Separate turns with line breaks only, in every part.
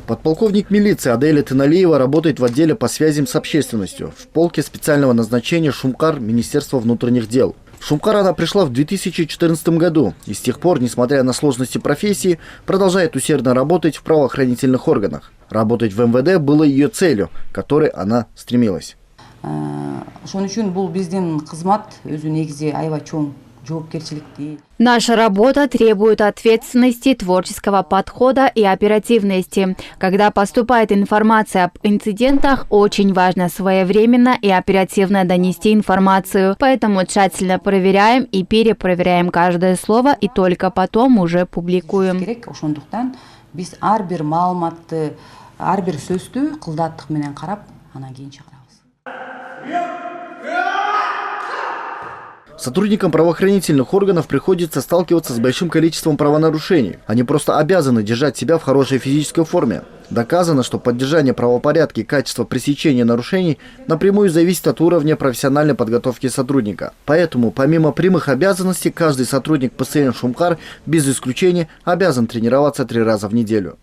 Подполковник милиции Аделя Тыналиева работает в отделе по связям с общественностью в полке специального назначения «Шумкар» Министерства внутренних дел. В «Шумкар» она пришла в 2014 году и с тех пор, несмотря на сложности профессии, продолжает усердно работать в правоохранительных органах. Работать в МВД было ее целью, к которой она стремилась.
Наша работа требует ответственности, творческого подхода и оперативности. Когда поступает информация об инцидентах, очень важно своевременно и оперативно донести информацию. Поэтому тщательно проверяем и перепроверяем каждое слово и только потом уже публикуем.
Сотрудникам правоохранительных органов приходится сталкиваться с большим количеством правонарушений. Они просто обязаны держать себя в хорошей физической форме. Доказано, что поддержание правопорядка и качество пресечения нарушений напрямую зависит от уровня профессиональной подготовки сотрудника. Поэтому, помимо прямых обязанностей, каждый сотрудник ПСН «Шумкар» без исключения обязан тренироваться 3 раза в неделю.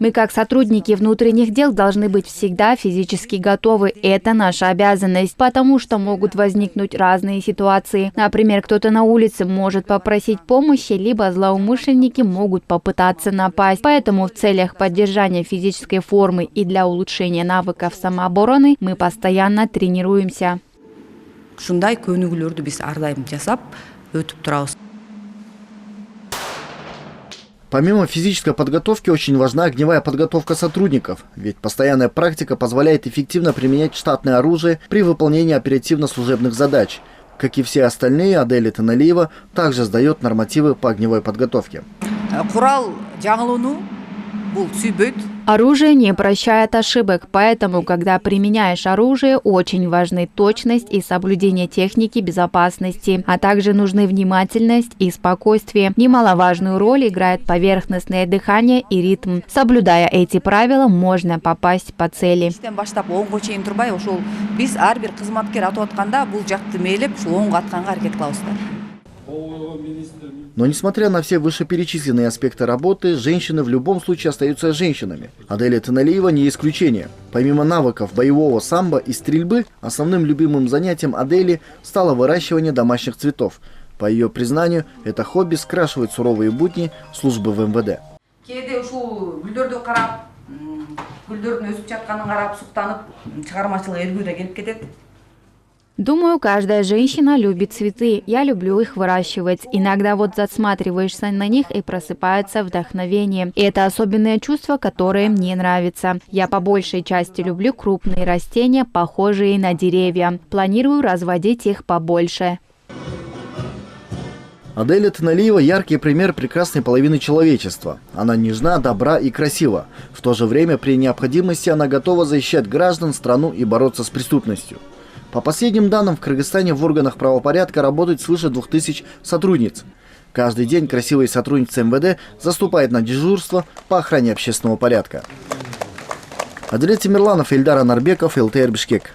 Мы, как сотрудники внутренних дел, должны быть всегда физически готовы. Это наша обязанность, потому что могут возникнуть разные ситуации. Например, кто-то на улице может попросить помощи, либо злоумышленники могут попытаться напасть. Поэтому в целях поддержания физической формы и для улучшения навыков самообороны мы постоянно тренируемся.
Помимо физической подготовки, очень важна огневая подготовка сотрудников, ведь постоянная практика позволяет эффективно применять штатное оружие при выполнении оперативно-служебных задач. Как и все остальные, Аделя Тыналиева также сдает нормативы по огневой подготовке.
Оружие не прощает ошибок, поэтому, когда применяешь оружие, очень важны точность и соблюдение техники безопасности, а также нужны внимательность и спокойствие. Немаловажную роль играет поверхностное дыхание и ритм. Соблюдая эти правила, можно попасть по цели.
Но несмотря на все вышеперечисленные аспекты работы, женщины в любом случае остаются женщинами. Аделя Тыналиева не исключение. Помимо навыков боевого самбо и стрельбы, основным любимым занятием Адели стало выращивание домашних цветов. По ее признанию, это хобби скрашивает суровые будни службы в МВД.
Думаю, каждая женщина любит цветы. Я люблю их выращивать. Иногда вот засматриваешься на них и просыпается вдохновение. И это особенное чувство, которое мне нравится. Я по большей части люблю крупные растения, похожие на деревья. Планирую разводить их побольше.
Аделя Тыналиева – яркий пример прекрасной половины человечества. Она нежна, добра и красива. В то же время при необходимости она готова защищать граждан, страну и бороться с преступностью. По последним данным, в Кыргызстане в органах правопорядка работает свыше 2000 сотрудниц. Каждый день красивая сотрудница МВД заступает на дежурство по охране общественного порядка. Аделя Тимирланов, Ильдар Анарбеков, ЛТР Бишкек.